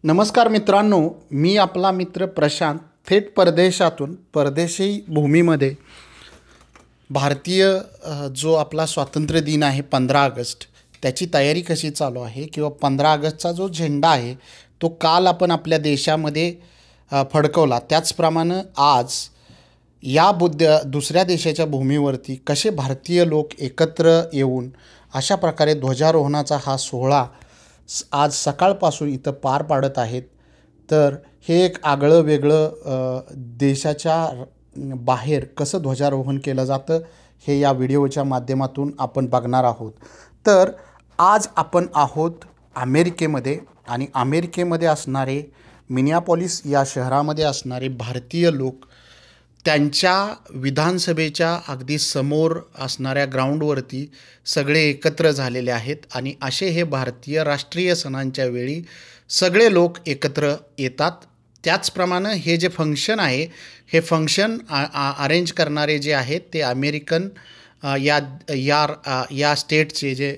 नमस्कार मित्रांनो, मी आपला मित्र प्रशांत थेट परदेशातून परदेशी भूमीमध्ये भारतीय जो आपला स्वातंत्र्य दिन आहे 15 ऑगस्ट त्याची तयारी कशी चालू आहे किंवा 15 ऑगस्टचा जो झेंडा आहे तो काल आपण आपल्या देशामध्ये फडकवला, त्याचप्रमाणे आज या दुसऱ्या देशाच्या भूमीवरती कसे भारतीय लोक एकत्र येऊन अशा प्रकारे ध्वजारोहणाचा हा सोहळा आज सकाळपासून इथं पार पाडत आहेत. तर हे एक आगळं वेगळं देशाच्या बाहेर कसं ध्वजारोहण केलं जातं हे या व्हिडिओच्या माध्यमातून आपण बघणार आहोत. तर आज आपण आहोत अमेरिकेमध्ये आणि अमेरिकेमध्ये असणारे मिनियापोलिस या शहरामध्ये असणारे भारतीय लोक त्यांच्या विधानसभेच्या अगदी समोर असणाऱ्या ग्राउंडवरती सगळे एकत्र झालेले आहेत आणि असे हे भारतीय राष्ट्रीय सणांच्या वेळी सगळे लोक एकत्र येतात. त्याचप्रमाणे हे जे फंक्शन आहे हे फंक्शन अरेंज करणारे जे आहेत ते अमेरिकन या या या स्टेटचे जे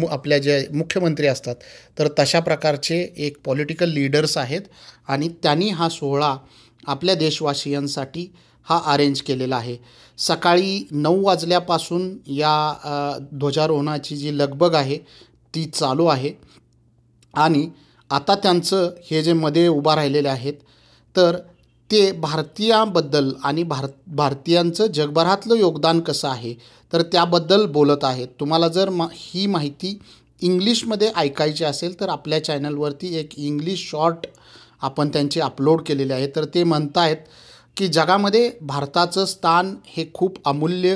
आपल्या जे मुख्यमंत्री असतात तर तशा प्रकारचे एक पॉलिटिकल लीडर्स आहेत आणि त्यांनी हा सोहळा आपल्या देशवासियांसाठी हा अरेंज केलेला आहे. सकाळी 9 वाजल्यापासून या ध्वजारोहणाची जी लगबग आहे ती चालू आहे आणि आता त्यांचं हे जे मध्ये उभा राहिलेले आहेत तर ते भारतीयांबद्दल आणि भारतीयांचं जगभरातलं योगदान कसं आहे तर त्याबद्दल बोलत आहेत. तुम्हाला जर ही माहिती इंग्लिशमध्ये ऐकायची असेल तर आपल्या चॅनलवरती एक इंग्लिश शॉर्ट आपण त्यांचे अपलोड केलेले आहे. तर ते म्हणत आहेत की जगामध्ये भारताचं स्थान हे खूप अमूल्य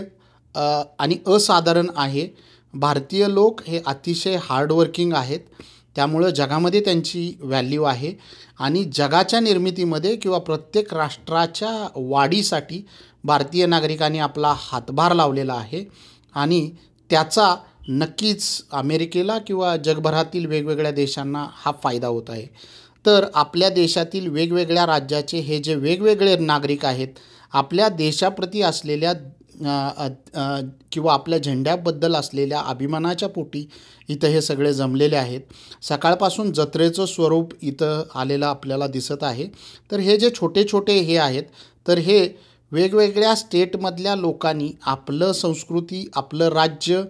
आणि असाधारण आहे. भारतीय लोक हे अतिशय हार्डवर्किंग आहेत, त्यामुळं जगामध्ये त्यांची व्हॅल्यू आहे आणि जगाच्या निर्मितीमध्ये किंवा प्रत्येक राष्ट्राच्या वाढीसाठी भारतीय नागरिकांनी आपला हातभार लावलेला आहे आणि त्याचा नक्कीच अमेरिकेला किंवा जगभरातील वेगवेगळ्या देशांना हा फायदा होत आहे. तर आपल्या देशातील वेगवेगळ्या राज्याचे हे जे वेगवेगळे नागरिक आहेत आपल्या देशाप्रती असलेल्या किंवा आपल्या झेंड्याबद्दल असलेल्या अभिमानाच्या पोटी इथं हे सगळे जमलेले आहेत. सकाळपासून जत्रेचं स्वरूप इथं आलेलं आपल्याला दिसत आहे. तर हे जे छोटे छोटे हे आहेत तर हे वेगवेगळ्या स्टेटमधल्या लोकांनी आपलं संस्कृती आपलं राज्य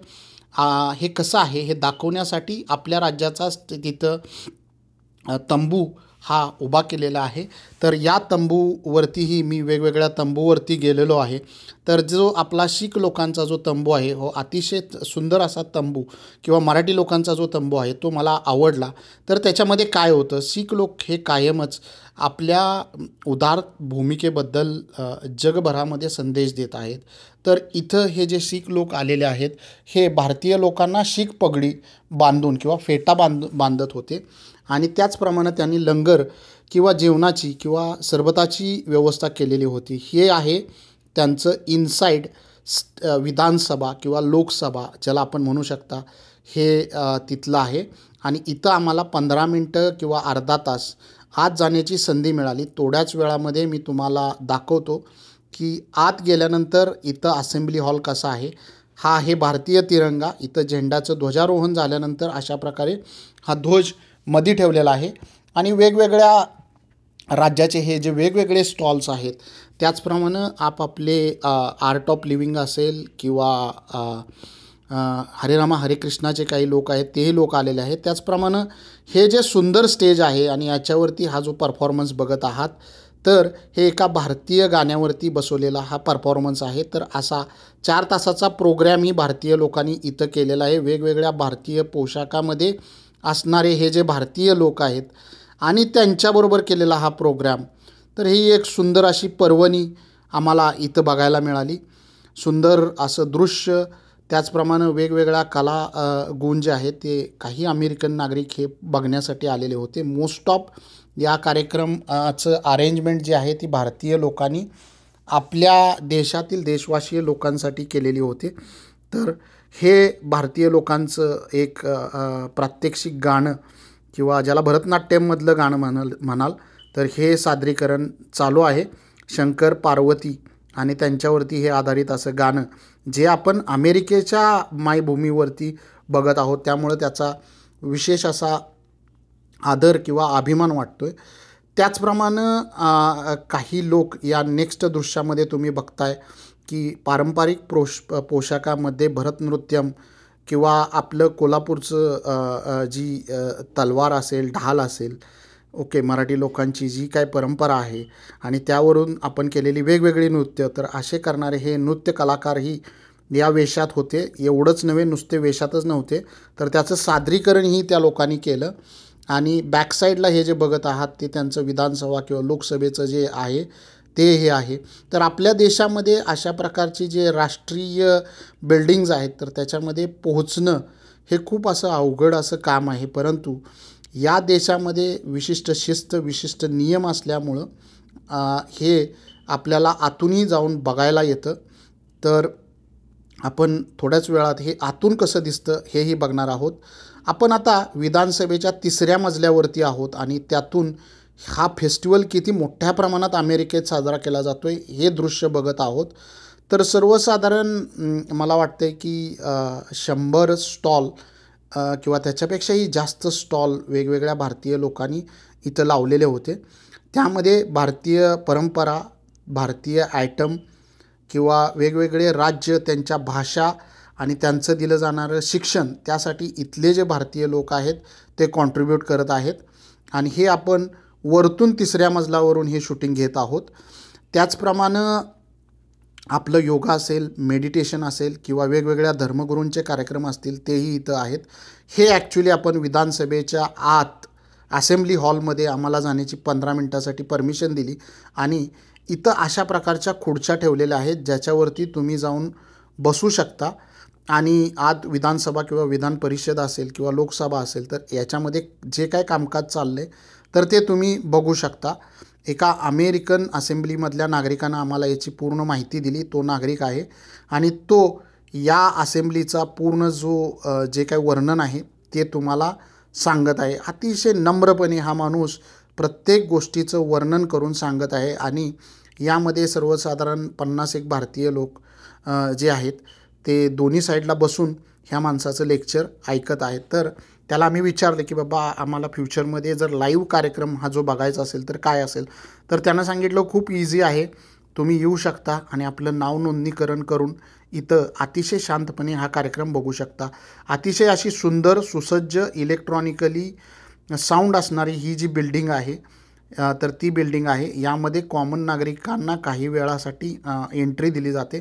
हे कसं आहे हे दाखवण्यासाठी आपल्या राज्याचा तिथं तंबू हा उभा केलेला आहे. तर या तंबूवरतीही मी वेगवेगळ्या तंबूवरती गेलेलो आहे. तर जो आपला शीख लोकांचा जो तंबू आहे हो अतिशय सुंदर असा तंबू किंवा मराठी लोकांचा जो तंबू आहे तो मला आवडला. तर त्याच्यामध्ये काय होतं, शीख लोक हे कायमच आपल्या उदार भूमिकेबद्दल जगभरामध्ये संदेश देत आहेत. तर इथं हे जे शीख लोक आलेले आहेत हे भारतीय लोकांना शीख पगडी बांधून किंवा फेटा बांधत होते आणि त्याचप्रमाणे त्यांनी लंगर किंवा जेवणाची किंवा सरबताची व्यवस्था केलेली होती. हे आहे त्यांचं इनसाईड विधानसभा किंवा लोकसभा ज्याला आपण म्हणू शकता हे तिथलं आहे आणि इथं आम्हाला 15 मिनटं किंवा अर्धा तास आत जाण्याची संधी मिळाली. थोड्याच वेळामध्ये मी तुम्हाला दाखवतो की आत गेल्यानंतर इथं असेंब्ली हॉल कसा आहे. हा आहे भारतीय तिरंगा. इथं झेंड्याचं ध्वजारोहण झाल्यानंतर अशा प्रकारे हा ध्वज मध्ये ठेवलेला आहे आणि वेगवेगळ्या राज्याचे हे जे वेगवेगळे स्टॉल्स आहेत त्याचप्रमाणे आपापले आर्ट ऑफ लिव्हिंग असेल किंवा हरे रामा हरे कृष्णाचे काही लोक आहेत तेही लोक आलेले आहेत. त्याचप्रमाणे हे जे सुंदर स्टेज आहे आणि याच्यावरती हा जो परफॉर्मन्स बघत आहात तर हे एका भारतीय गाण्यावरती बसवलेला हा परफॉर्मन्स आहे. तर असा 4 तासाचा प्रोग्रॅम ही भारतीय लोकांनी इथं केलेला आहे. वेगवेगळ्या भारतीय पोशाखामध्ये असणारे हे जे भारतीय लोक आहेत आणि त्यांच्याबरोबर केलेला हा प्रोग्राम. तर ही एक सुंदर अशी पर्वणी आम्हाला इथं बघायला मिळाली. सुंदर असं दृश्य, त्याचप्रमाणे वेगवेगळ्या कला गुण जे आहेत ते काही अमेरिकन नागरिक हे बघण्यासाठी आलेले होते. मोस्ट ऑफ या कार्यक्रमाचं अरेंजमेंट जे आहे ती भारतीय लोकांनी आपल्या देशातील देशवासीय लोकांसाठी केलेली होती. तर हे भारतीय लोकांचं एक प्रात्यक्षिक गाणं किंवा ज्याला भरतनाट्यममधलं गाणं म्हणाल तर हे सादरीकरण चालू आहे. शंकर पार्वती आणि त्यांच्यावरती हे आधारित असं गाणं जे आपण अमेरिकेच्या मायभूमीवरती बघत आहोत त्यामुळे त्याचा विशेष असा आदर किंवा अभिमान वाटतो आहे. त्याचप्रमाणे काही लोक या नेक्स्ट दृश्यामध्ये तुम्ही बघताय की पारंपरिक पोशाखामध्ये भरतनृत्यम किंवा आपलं कोल्हापूरचं जी तलवार असेल, ढाल असेल, ओके, मराठी लोकांची जी काय परंपरा आहे आणि त्यावरून आपण केलेली वेगवेगळी नृत्य, तर असे करणारे हे नृत्य कलाकारही या वेशात होते. एवढंच नव्हे, नुसते वेशातच नव्हते, तर त्याचं सादरीकरणही त्या लोकांनी केलं. आणि बॅकसाईडला हे जे बघत आहात ते त्यांचं विधानसभा किंवा लोकसभेचं जे आहे ते हे आहे. तर आपल्या देशामध्ये अशा प्रकारची जे राष्ट्रीय बिल्डिंग्ज आहेत तर त्याच्यामध्ये पोहोचणं हे खूप असं अवघड असं काम आहे. परंतु या देशामध्ये विशिष्ट शिस्त, विशिष्ट नियम असल्यामुळं हे आपल्याला आतूनही जाऊन बघायला येतं. तर आपण थोड्याच वेळात हे आतून कसं दिसतं हेही बघणार आहोत. आपण आता विधानसभेच्या 3ऱ्या मजल्यावरती आहोत आणि त्यातून हा फेस्टिवल किती मोठ्या प्रमाणात अमेरिकेत साजरा केला जातो आहे हे दृश्य बघत आहोत. तर सर्वसाधारण मला वाटतं आहे की 100 स्टॉल किंवा त्याच्यापेक्षाही जास्त स्टॉल वेगवेगळ्या भारतीय लोकांनी इथं लावलेले होते. त्यामध्ये भारतीय परंपरा, भारतीय आयटम किंवा वेगवेगळे राज्य, त्यांच्या भाषा आणि त्यांचं दिलं जाणारं शिक्षण, त्यासाठी इथले जे भारतीय लोक आहेत ते कॉन्ट्रीब्यूट करत आहेत. आणि हे आपण वरतून 3ऱ्या मजल्यावरून हे शूटिंग घेत आहोत. त्याचप्रमाणे आपलं योगा असेल, मेडिटेशन असेल किंवा वेगवेगळ्या धर्मगुरूंचे कार्यक्रम असतील तेही इथं आहेत. हे ॲक्च्युली आपण विधानसभेच्या आत असेंब्ली हॉलमध्ये आम्हाला जाण्याची 15 मिनटासाठी परमिशन दिली आणि इथं अशा प्रकारच्या खुर्च्या ठेवलेल्या आहेत ज्याच्यावरती तुम्ही जाऊन बसू शकता. आणि आत विधानसभा किंवा विधान परिषद असेल किंवा लोकसभा असेल तर याच्यामध्ये जे काय कामकाज चाललं आहे तर ते तुम्ही बघू शकता. एका अमेरिकन असेंब्लीमधल्या नागरिकांना आम्हाला याची पूर्ण माहिती दिली. तो नागरिक आहे आणि तो या असेंब्लीचा पूर्ण जो जे काही वर्णन आहे ते तुम्हाला सांगत आहे. अतिशय नम्रपणे हा माणूस प्रत्येक गोष्टीचं वर्णन करून सांगत आहे आणि यामध्ये सर्वसाधारण 50 भारतीय लोक जे आहेत ते दोन्ही साईडला बसून ह्या माणसाचं लेक्चर ऐकत आहेत. तर त्याला आम्ही विचारलं की बाबा आम्हाला फ्युचरमध्ये जर लाईव्ह कार्यक्रम हा जो बघायचा असेल तर काय असेल, तर त्यानं सांगितलं खूप इझी आहे, तुम्ही येऊ शकता आणि आपलं नाव नोंदणीकरण करून इथं अतिशय शांतपणे हा कार्यक्रम बघू शकता. अतिशय अशी सुंदर, सुसज्ज, इलेक्ट्रॉनिकली साऊंड असणारी ही जी बिल्डिंग आहे तर ती बिल्डिंग आहे. यामध्ये कॉमन नागरिकांना काही वेळासाठी एंट्री दिली जाते.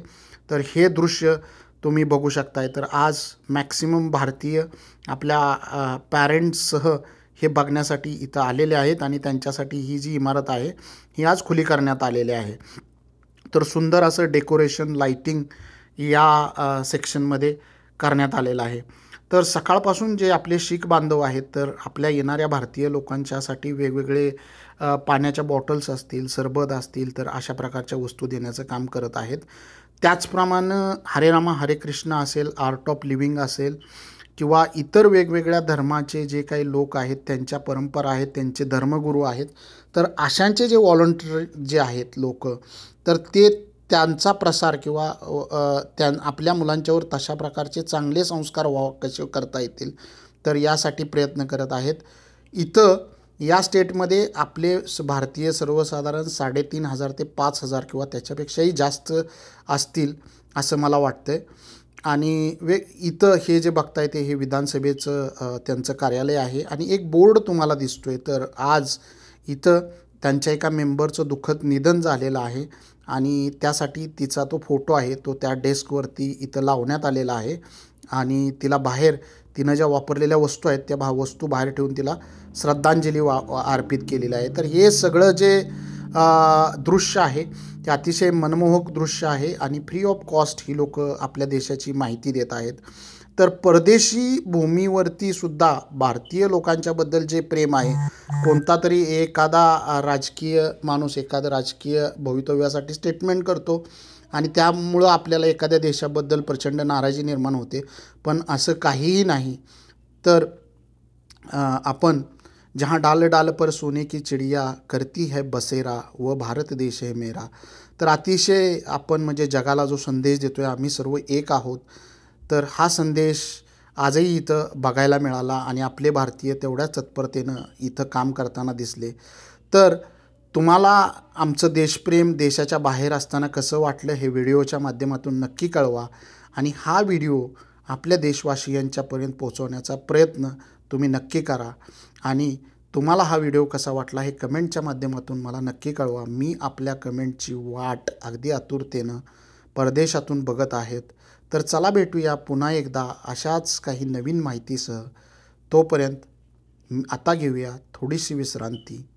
तर हे दृश्य तुम्ही बघू शकताय. तर आज मॅक्सिमम भारतीय आपल्या पॅरेंट्ससह हे बघण्यासाठी इथं आलेले आहेत आणि त्यांच्यासाठी ही जी इमारत आहे ही आज खुली करण्यात आलेली आहे. तर सुंदर असं डेकोरेशन, लाईटिंग या सेक्शनमध्ये करण्यात आलेलं आहे. तर सकाळपासून जे आपले शीख बांधव आहेत तर आपल्या येणाऱ्या भारतीय लोकांच्यासाठी वेगवेगळे पाण्याच्या बॉटल्स असतील, सरबत असतील, तर अशा प्रकारच्या वस्तू देण्याचं काम करत आहेत. त्याचप्रमाणे हरे रामा हरे कृष्ण असेल, आर्ट ऑफ लिव्हिंग असेल किंवा इतर वेगवेगळ्या धर्माचे जे काही लोक आहेत, त्यांच्या परंपरा आहेत, त्यांचे धर्मगुरू आहेत, तर अशांचे जे व्हॉलंटियर जे आहेत लोक, तर ते त्यांचा प्रसार किंवा आपल्या मुलांच्यावर तशा प्रकारचे चांगले संस्कार कसे करता येतील तर यासाठी प्रयत्न करत आहेत. इथं या स्टेटमध्ये आपले भारतीय सर्वसाधारण 3,500 ते 5,000 किंवा त्याच्यापेक्षाही जास्त असतील असं मला वाटतं आहे. आणि इथं हे जे बघताय ते हे विधानसभेचं त्यांचं कार्यालय आहे आणि एक बोर्ड तुम्हाला दिसतोय. तर आज इथं त्यांच्या एका मेंबरचं दुःखद निधन झालेलं आहे आणि त्यासाठी तिचा तो फोटो आहे तो त्या डेस्कवरती इथं लावण्यात आलेला आहे आणि तिला बाहेर तिनं ज्या वापरलेल्या वस्तू आहेत त्या वस्तू बाहेर ठेवून तिला श्रद्धांजली अर्पित केलेलं आहे. तर हे सगळं जे दृश्य आहे ते अतिशय मनमोहक दृश्य आहे आणि फ्री ऑफ कॉस्ट ही लोक आपल्या देशाची माहिती देत आहेत. तर परदेशी भूमीवरती सुद्धा भारतीय लोकांच्याबद्दल जे प्रेम आहे, कोणता तरी एखादा राजकीय माणूस एखादं राजकीय भवितव्यासाठी स्टेटमेंट करतो आणि त्यामुळं आपल्याला एखाद्या देशाबद्दल प्रचंड नाराजी निर्माण होते, पण असं काहीही नाही. तर आपण जहाँ डाल डाल पर सोने की चिड़िया करती है बसेरा व भारत देश है मेरा, तर अतिशय आपण म्हणजे जगाला जो संदेश देतो आहे आम्ही सर्व एक आहोत, तर हा संदेश आजही इथं बघायला मिळाला आणि आपले भारतीय तेवढ्याच तत्परतेनं इथं काम करताना दिसले. तर तुम्हाला आमचं देशप्रेम देशाच्या बाहेर असताना कसं वाटलं हे व्हिडिओच्या माध्यमातून नक्की कळवा आणि हा व्हिडिओ आपल्या देशवासियांच्यापर्यंत पोहोचवण्याचा प्रयत्न तुम्ही नक्की करा. आणि तुम्हाला हा व्हिडिओ कसा वाटला हे कमेंटच्या माध्यमातून मला नक्की कळवा. मी आपल्या कमेंटची वाट अगदी आतुरतेनं परदेशातून बघत आहेत. तर चला भेटूया पुन्हा एकदा अशाच काही नवीन माहितीसह. तोपर्यंत आता घेऊया थोडीशी विश्रांती.